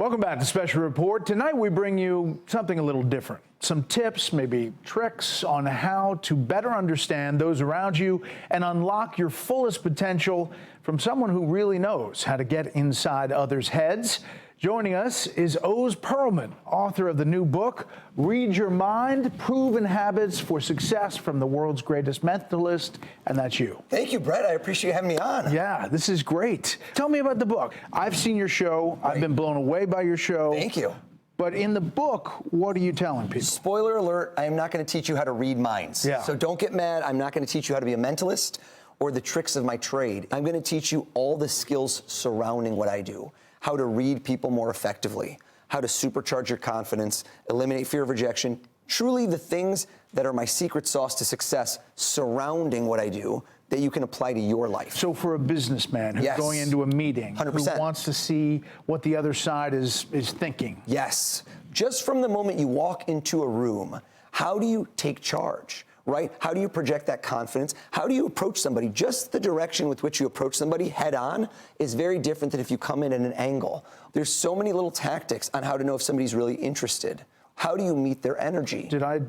Welcome back to Special Report. Tonight we bring you something a little different. Some tips, maybe tricks on how to better understand those around you and unlock your fullest potential from someone who really knows how to get inside others' heads. Joining us is Oz Pearlman, author of the new book, Read Your Mind, Proven Habits for Success from the World's Greatest Mentalist, and that's you. Thank you, Brett. I appreciate you having me on. Yeah, this is great. Tell me about the book. I've seen your show. Right. I've been blown away by your show. Thank you. But in the book, what are you telling people? Spoiler alert, I am not going to teach you how to read minds. Yeah. So don't get mad. I'm not going to teach you how to be a mentalist or the tricks of my trade. I'm going to teach you all the skills surrounding what I do. How to read people more effectively, how to supercharge your confidence, eliminate fear of rejection, truly the things that are my secret sauce to success surrounding what I do that you can apply to your life. So for a businessman who's going into a meeting, 100%. who wants to see what the other side is thinking. Yes. Just from the moment you walk into a room, how do you take charge? Right? How do you project that confidence? How do you approach somebody? Just the direction with which you approach somebody head on is very different than if you come in at an angle. There's so many little tactics on how to know if somebody's really interested. How do you meet their energy? Did I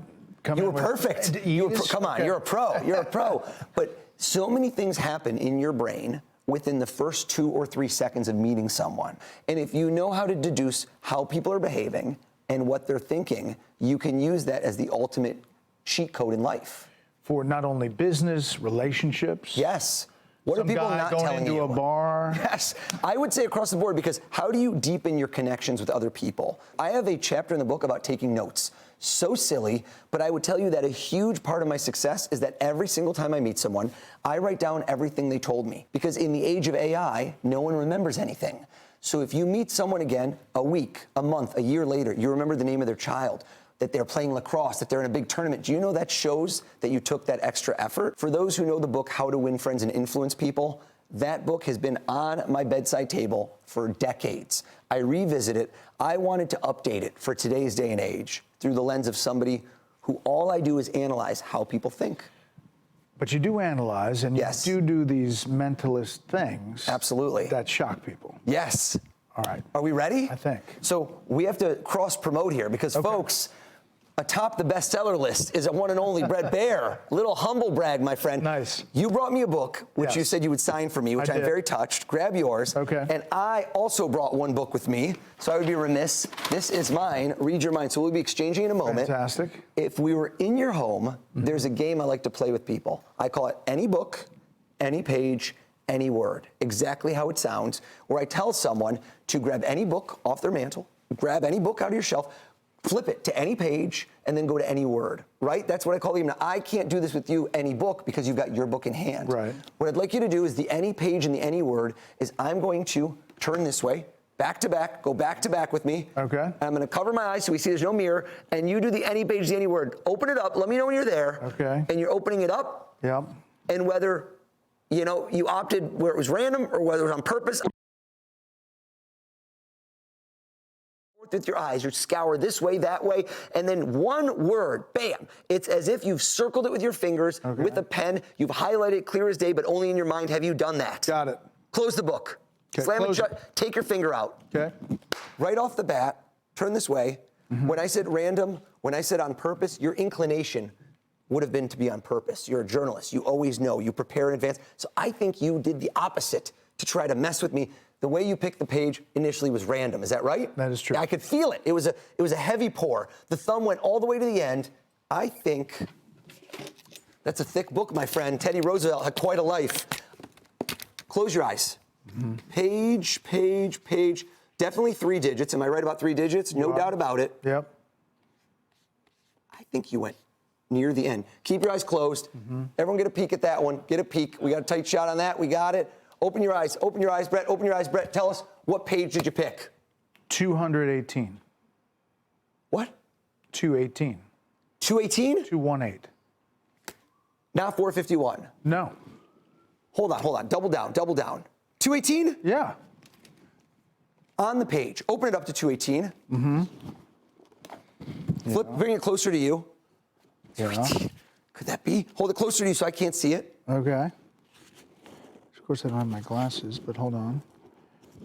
come in? You were perfect. Come on, you're a pro. You're a pro. But so many things happen in your brain within the first 2 or 3 seconds of meeting someone. And if you know how to deduce how people are behaving and what they're thinking, you can use that as the ultimate cheat code in life. For not only business, relationships. Yes. What are people not telling you? Going into a bar. Yes. I would say across the board, because how do you deepen your connections with other people? I have a chapter in the book about taking notes. So silly, but I would tell you that a huge part of my success is that every single time I meet someone, I write down everything they told me. Because in the age of AI, no one remembers anything. So if you meet someone again a week, a month, a year later, you remember the name of their child, that they're playing lacrosse, that they're in a big tournament. Do you know that shows that you took that extra effort? For those who know the book, How to Win Friends and Influence People, that book has been on my bedside table for decades. I revisit it. I wanted to update it for today's day and age through the lens of somebody who all I do is analyze how people think. But you do analyze, and yes. You do these mentalist things. Absolutely. That shock people. Yes. All right. Are we ready? I think. So we have to cross-promote here because, folks, atop the bestseller list is a one and only Brett Baer. Little humble brag, my friend. Nice. You brought me a book, which you said you would sign for me, which I'm very touched. Grab yours. Okay. And I also brought one book with me, so I would be remiss. This is mine, Read Your Mind. So we'll be exchanging in a moment. Fantastic. If we were in your home, there's a game I like to play with people. I call it Any Book, Any Page, Any Word. Exactly how it sounds, where I tell someone to grab any book off their mantle, grab any book out of your shelf, flip it to any page, and then go to any word, right? That's what I call the game. Now, I can't do this with you, any book, because you've got your book in hand. Right. What I'd like you to do is the any page and the any word is I'm going to turn this way, back to back, go back to back with me. Okay. And I'm going to cover my eyes so we see there's no mirror, and you do the any page, the any word. Open it up. Let me know when you're there. Okay. And you're opening it up. Yep. And whether, you opted where it was random or whether it was on purpose. With your eyes, you scour this way, that way, and then one word, bam. It's as if you've circled it with your fingers, with a pen. You've highlighted it clear as day, but only in your mind. Have you done that? Got it. Close the book. Okay, Slam it shut. Take your finger out. Okay. Right off the bat, turn this way. When I said random, when I said on purpose, your inclination would have been to be on purpose. You're a journalist. You always know. You prepare in advance. So I think you did the opposite to try to mess with me. The way you picked the page initially was random. Is that right? That is true. I could feel it. It was a heavy pour. The thumb went all the way to the end. I think that's a thick book, my friend. Teddy Roosevelt had quite a life. Close your eyes. Page, page, page. Definitely 3 digits. Am I right about 3 digits? No doubt about it. Yep. I think you went near the end. Keep your eyes closed. Everyone get a peek at that one. Get a peek. We got a tight shot on that. We got it. Open your eyes, Brett, open your eyes, Brett. Tell us, what page did you pick? 218. What? 218. 218? 218. Not 451. No. Hold on, double down. 218? Yeah. On the page, open it up to 218. Flip, bring it closer to you. Yeah. Could that be? Hold it closer to you so I can't see it. Okay. Of course, I don't have my glasses, but hold on.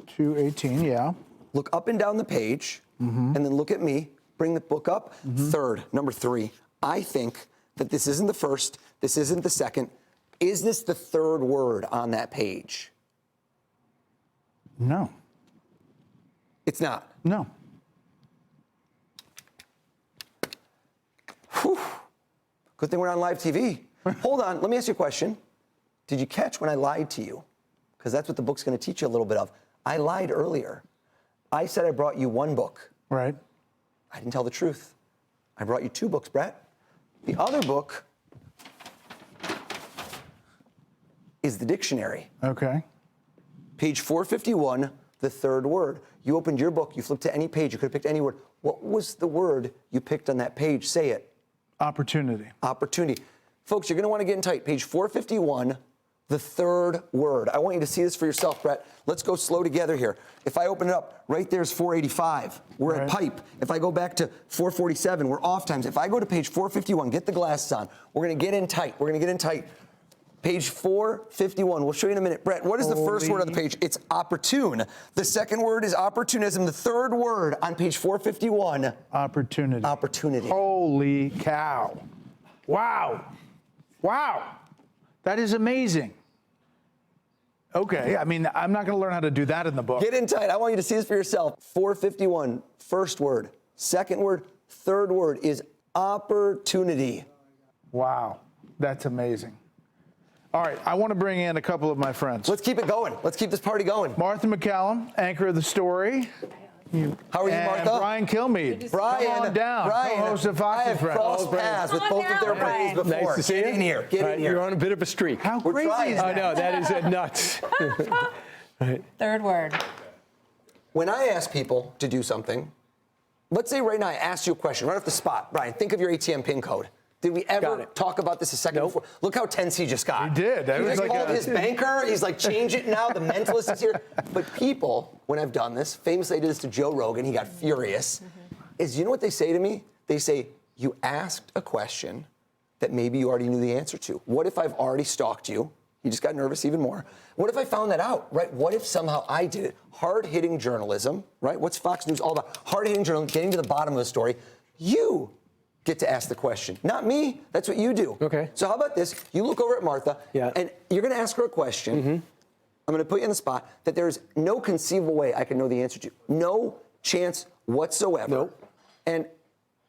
218, yeah. look up and down the page, and then look at me, bring the book up. Third, number 3, I think that this isn't the first, this isn't the second. Is this the third word on that page? No. It's not. No. Whew. Good thing we're on live TV. Hold on, let me ask you a question. Did you catch when I lied to you? Because that's what the book's going to teach you a little bit of. I lied earlier. I said I brought you 1 book. Right. I didn't tell the truth. I brought you 2 books, Brett. The other book is the dictionary. Okay. Page 451, the third word. You opened your book, you flipped to any page, you could have picked any word. What was the word you picked on that page? Say it. Opportunity. Opportunity. Folks, you're going to want to get in tight. Page 451, the third word. I want you to see this for yourself, Brett. Let's go slow together here. If I open it up, right there's 485. We're at pipe. If I go back to 447, we're off times. If I go to page 451, get the glasses on. We're going to get in tight. We're going to get in tight. Page 451. We'll show you in a minute. Brett, what is the first word on the page? It's opportune. The second word is opportunism. The third word on page 451. Opportunity. Opportunity. Holy cow. Wow. Wow. That is amazing. Okay, I mean, I'm not going to learn how to do that in the book. Get in tight. I want you to see this for yourself. 451, first word. Second word, third word is opportunity. Wow. That's amazing. All right, I want to bring in a couple of my friends. Let's keep it going. Let's keep this party going. Martha MacCallum, anchor of The Story. How are you, And Martha? Brian Kilmeade. Brian, Come on down. Brian, Co-host of Fox I and have Friends. crossed paths with both of their brains before. Nice to see Get you. in here. Get in here. You're on a bit of a streak. How We're crazy trying. is I that? know, that is nuts. Third word. When I ask people to do something, let's say right now I asked you a question right off the spot. Brian, think of your ATM PIN code. Did we Got ever it. talk about this a second Nope. before? Look how tense he just got. He did. That He was just like called a- his banker. He's like, change it now. The mentalist is here. But people, when I've done this, famously I did this to Joe Rogan. He got furious. Is you know what they say to me? They say, you asked a question that maybe you already knew the answer to. What if I've already stalked you? He just got nervous even more. What if I found that out, right? What if somehow I did it? Hard-hitting journalism, right? What's Fox News all about? Hard-hitting journalism, getting to the bottom of the story. You get to ask the question, not me. That's what you do. Okay. So how about this? You look over at Martha, Yeah. and you're going to ask her a question. I'm going to put you in the spot that there's no conceivable way I can know the answer to. No chance whatsoever. Nope. And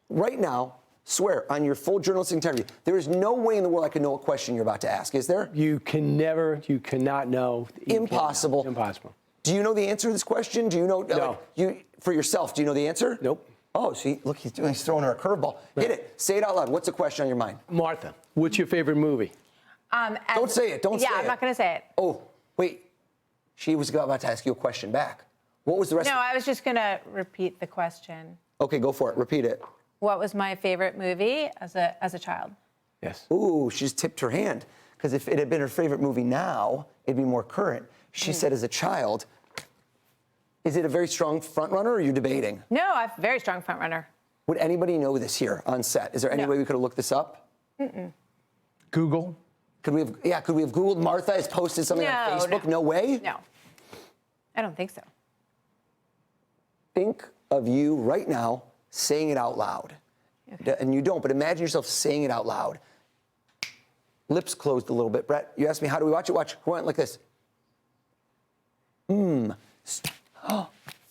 right now, swear on your full journalistic integrity, there is no way in the world I can know what question you're about to ask. Is there? You cannot know. You can't know. Impossible. Impossible. Do you know the answer to this question? Do you know? No. You for yourself? Do you know the answer? Nope. Oh, see, look, he's throwing her a curveball. Hit it. Say it out loud. What's the question on your mind? Martha, what's your favorite movie? Don't say it. Don't say it. Yeah, I'm not going to say it. Oh, wait. She was about to ask you a question back. What was the rest? No, I was just going to repeat the question. Okay, go for it. Repeat it. What was my favorite movie as a child? Yes. Ooh, she just tipped her hand. Because if it had been her favorite movie now, it'd be more current. She said as a child. Is it a very strong front runner or are you debating? No, I'm a very strong front runner. Would anybody know this here on set? Is there any No. way we could have looked this up? Google. Could we have Googled Martha has posted something on No, Facebook? no. No way? No, I don't think so. Think of you right now saying it out loud. And you don't, but imagine yourself saying it out loud. Lips closed a little bit. Brett, you asked me, how do we watch it? Watch. Go on like this.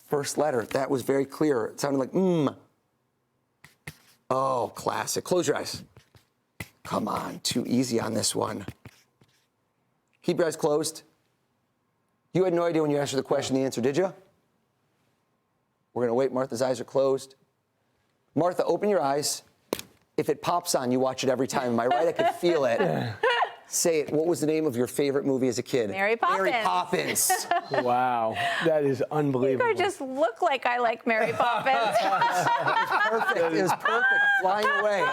First letter. That was very clear. It sounded like Oh, classic. Close your eyes. Come on, too easy on this one. Keep your eyes closed. You had no idea when you asked her the question the answer, did you? We're going to wait. Martha's eyes are closed. Martha, open your eyes. If it pops on, you watch it every time. Am I right? I could feel it. Say it. What was the name of your favorite movie as a kid? Mary Poppins. Mary Poppins. Wow. That is unbelievable. I just look like I like Mary Poppins. Perfect. It was perfect. Flying away.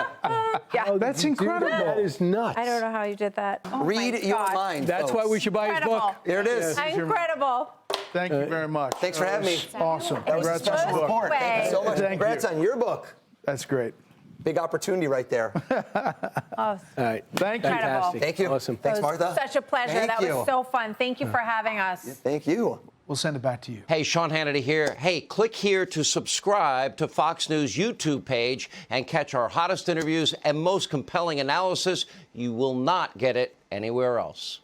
Yeah. That's Dude, incredible. that is nuts. I don't know how you did that. Oh Read my your God. mind. That's folks. why we should buy his Incredible. book. There it is. Incredible. Thank you very much. Thanks for having me. Awesome. That was a Congrats on special the book. report. Thank you so much. Thank Congrats you. on your book. That's great. Big opportunity right there. Oh, All right. Thank you. Incredible. Fantastic. Thank you. Awesome. Thanks, it was Martha. such a pleasure. Thank That you. was so fun. Thank you for having us. Thank you. we'll send it back to you. Hey, Sean Hannity here. Hey, click here to subscribe to Fox News YouTube page and catch our hottest interviews and most compelling analysis. You will not get it anywhere else.